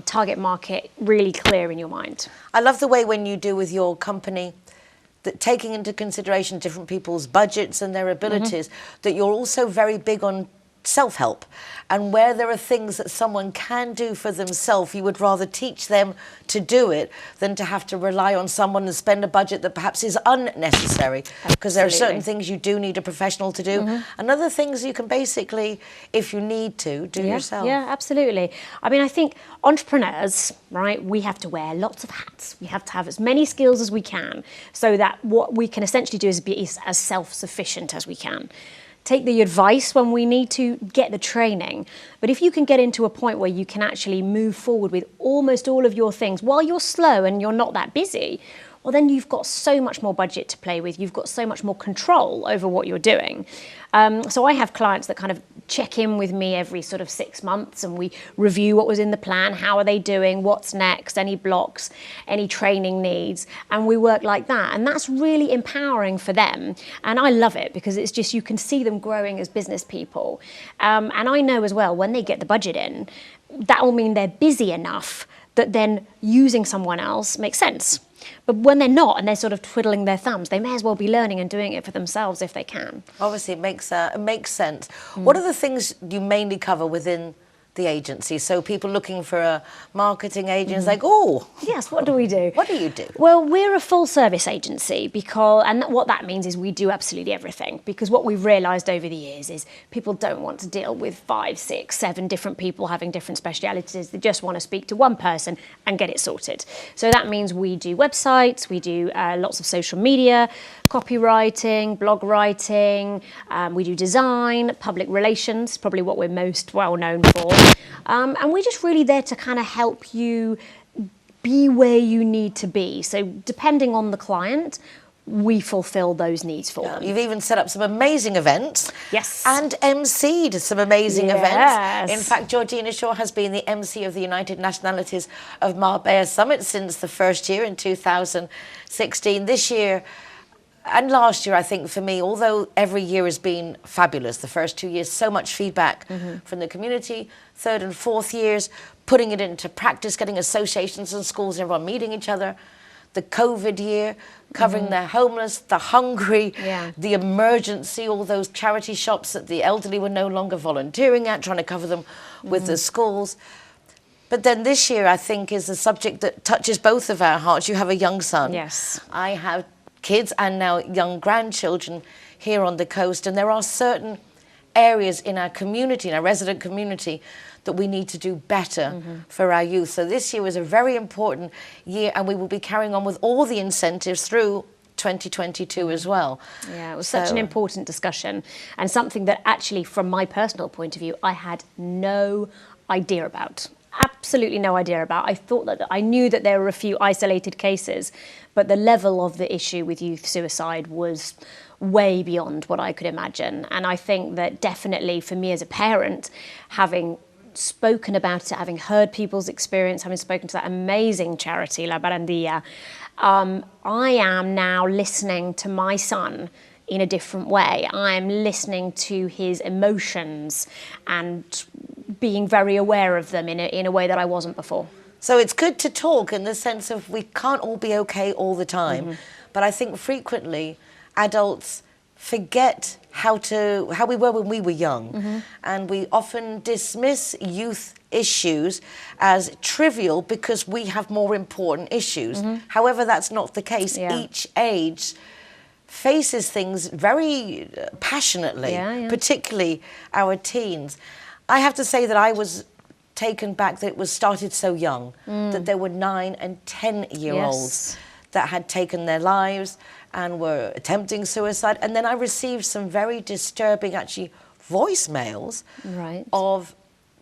target market really clear in your mind. I love the way when you do with your company, that taking into consideration different people's budgets and their abilities, that you're also very big on self-help, and where there are things that someone can do for themselves, you would rather teach them to do it than to have to rely on someone and spend a budget that perhaps is unnecessary, because there are certain things you do need a professional to do, and other things you can basically, if you need to, do yourself. Yeah, absolutely. I mean, I think entrepreneurs, right, we have to wear lots of hats. We have to have as many skills as we can so that what we can essentially do is be as self-sufficient as we can. Take the advice when we need to, get the training. But if you can get into a point where you can actually move forward with almost all of your things while you're slow and you're not that busy, well, then you've got so much more budget to play with. You've got so much more control over what you're doing. So I have clients that kind of check in with me every sort of 6 months, and we review what was in the plan, how are they doing, what's next, any blocks, any training needs, and we work like that. And that's really empowering for them. And I love it because it's just, you can see them growing as business people. And I know as well, when they get the budget in, that will mean they're busy enough that then using someone else makes sense. But when they're not and they're sort of twiddling their thumbs, they may as well be learning and doing it for themselves if they can. Obviously, it makes sense. What are the things you mainly cover within the agency? So people looking for a marketing agent, like, oh, yes, what do we do? What do you do? Well, we're a full service agency and what that means is we do absolutely everything, because what we've realised over the years is people don't want to deal with 5, 6, 7 different people having different specialities. They just want to speak to one person and get it sorted. So that means we do websites, we do lots of social media, copywriting, blog writing, we do design, public relations, probably what we're most well known for. And we're just really there to kind of help you be where you need to be. So depending on the client, we fulfill those needs for them. You've even set up some amazing events. Yes. And MC'd some amazing Yes. events. In fact, Georgina Shaw has been the MC of the United Nationalities of Marbella Summit since the first year in 2016. This year, and last year, I think, for me, although every year has been fabulous, the first 2 years, so much feedback from the community, 3rd and 4th years, putting it into practice, getting associations and schools and everyone meeting each other. the COVID year, covering the homeless, the hungry, the emergency, all those charity shops that the elderly were no longer volunteering at, trying to cover them with the schools. But then this year, I think, is a subject that touches both of our hearts. You have a young son. Yes. I have kids and now young grandchildren here on the coast, and there are certain areas in our community, in our resident community, that we need to do better for our youth. So this year was a very important year, and we will be carrying on with all the incentives through 2022 as well. Yeah, it was such an important discussion, and something that actually, from my personal point of view, I had no idea about. Absolutely no idea about. I thought that I knew that there were a few isolated cases, but the level of the issue with youth suicide was way beyond what I could imagine. And I think that definitely for me as a parent, having spoken about it, having heard people's experience, having spoken to that amazing charity, La Barandilla, I am now listening to my son in a different way. I am listening to his emotions and being very aware of them in a way that I wasn't before. So it's good to talk in the sense of we can't all be okay all the time, but I think frequently adults forget how we were when we were young, and we often dismiss youth issues as trivial because we have more important issues. However, that's not the case. Each age faces things very passionately, particularly our teens. I have to say that I was taken back that it was started so young, that there were 9 and 10-year-olds that had taken their lives and were attempting suicide. And then I received some very disturbing, actually, voicemails of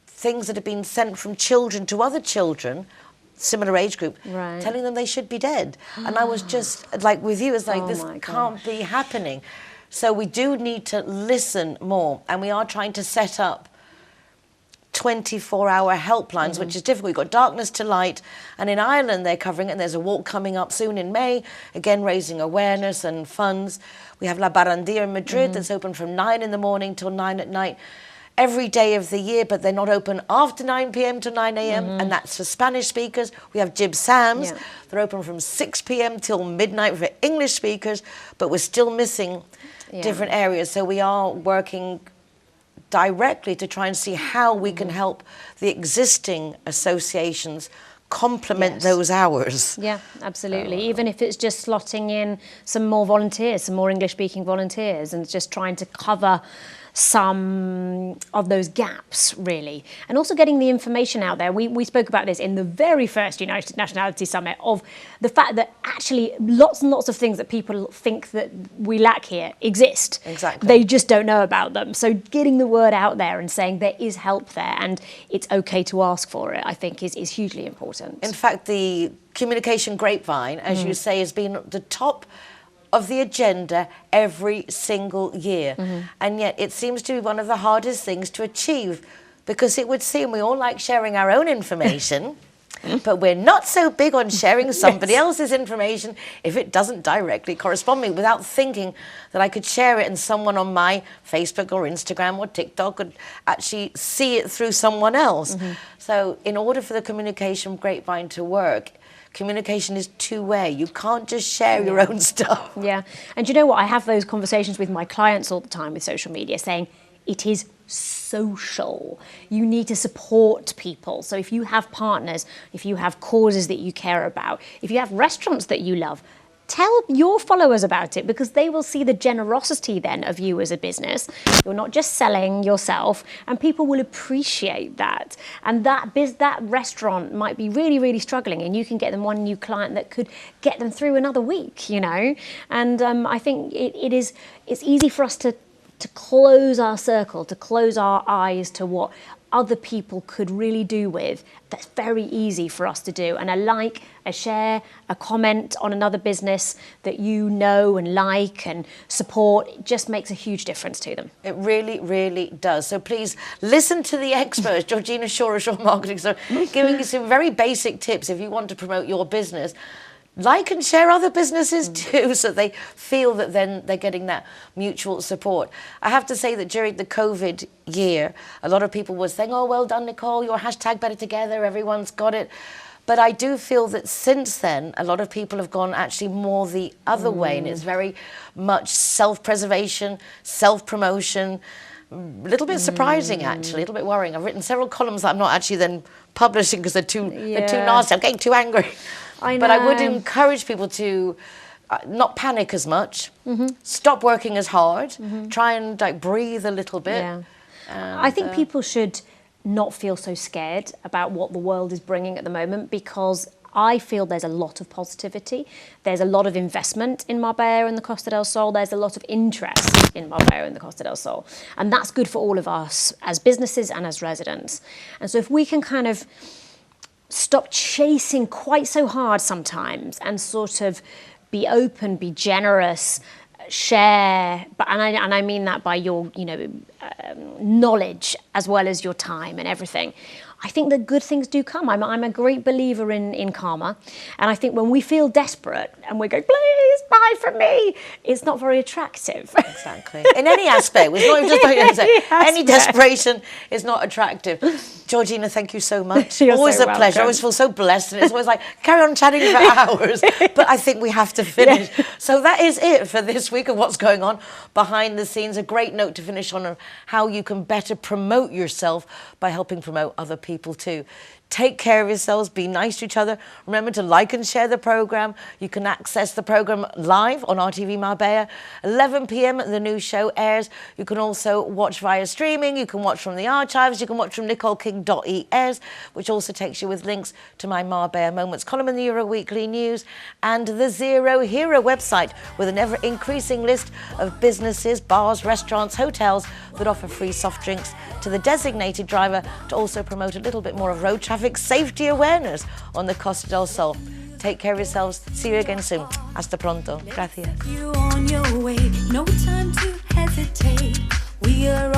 things that had been sent from children to other children, similar age group, telling them they should be dead. And I was just, like with you, it's like, this can't be happening. So we do need to listen more. And we are trying to set up 24-hour helplines, which is difficult. We've got Darkness to Light, and in Ireland they're covering it, and there's a walk coming up soon in May, again raising awareness and funds. We have La Barandilla in Madrid that's open from 9 in the morning till 9 at night, every day of the year, but they're not open after 9 p.m. to 9 a.m., and that's for Spanish speakers. We have Jib Sam's, they're open from 6 p.m. till midnight for English speakers, but we're still missing different areas, so we are working directly to try and see how we can help the existing associations complement those hours. Yeah, absolutely. Even if it's just slotting in some more volunteers, some more English-speaking volunteers, and just trying to cover some of those gaps, really. And also getting the information out there. We spoke about this in the very first United Nationality Summit, of the fact that actually lots and lots of things that people think that we lack here exist. Exactly. They just don't know about them. So getting the word out there and saying there is help there and it's okay to ask for it, I think is hugely important. In fact, the communication grapevine, as you say, has been the top of the agenda every single year. And yet it seems to be one of the hardest things to achieve, because it would seem we all like sharing our own information, but we're not so big on sharing somebody else's information if it doesn't directly correspond to me, without thinking that I could share it and someone on my Facebook or Instagram or TikTok could actually see it through someone else. So in order for the communication grapevine to work, communication is two-way. You can't just share your own stuff. Yeah. And you know what? I have those conversations with my clients all the time with social media, saying it is social. You need to support people. So if you have partners, if you have causes that you care about, if you have restaurants that you love, tell your followers about it, because they will see the generosity then of you as a business. You're not just selling yourself, and people will appreciate that. And that restaurant might be really, really struggling, and you can get them one new client that could get them through another week, you know? And I think it's easy for us to close our circle, to close our eyes to what other people could really do with. That's very easy for us to do. And a like, a share, a comment on another business that you know and like and support, it just makes a huge difference to them. It really, really does. So please listen to the experts, Georgina Shaw, Shaw Marketing, so giving you some very basic tips if you want to promote your business. Like and share other businesses too, so they feel that then they're getting that mutual support. I have to say that during the COVID year, a lot of people were saying, oh, well done, Nicole, your hashtag Better Together, everyone's got it. But I do feel that since then, a lot of people have gone actually more the other way, and it's very much self-preservation, self-promotion. A little bit surprising, actually, a little bit worrying. I've written several columns that I'm not actually then publishing because they're too nasty. I'm getting too angry. I know. But I would encourage people to not panic as much, stop working as hard, try and like breathe a little bit. Yeah. I think people should not feel so scared about what the world is bringing at the moment, because I feel there's a lot of positivity. There's a lot of investment in Marbella and the Costa del Sol. There's a lot of interest in Marbella and the Costa del Sol. And that's good for all of us as businesses and as residents. And so if we can kind of stop chasing quite so hard sometimes and sort of be open, be generous, share, and I mean that by your, knowledge as well as your time and everything. I think that good things do come. I'm a great believer in karma. And I think when we feel desperate and we go, please buy from me, it's not very attractive. Exactly. In any aspect. It's not even just about any desperation is not attractive. Georgina, thank you so much. You're always so a pleasure. welcome. I always feel so blessed. And it's always like, carry on chatting for hours. But I think we have to finish. Yeah. So that is it for this week of what's going on behind the scenes. A great note to finish on how you can better promote yourself by helping promote other people too. Take care of yourselves, be nice to each other. Remember to like and share the program. You can access the program live on RTV Marbella. 11 p.m. the new show airs. You can also watch via streaming. You can watch from the archives. You can watch from NicoleKing.es, which also takes you with links to my Marbella Moments column in the Euro Weekly News and the Zero Hero website with an ever-increasing list of businesses, bars, restaurants, hotels that offer free soft drinks to the designated driver to also promote a little bit more of road traffic safety awareness on the Costa del Sol. Take care of yourselves. See you again soon. Hasta pronto. Gracias. You on your way, no time to hesitate. We are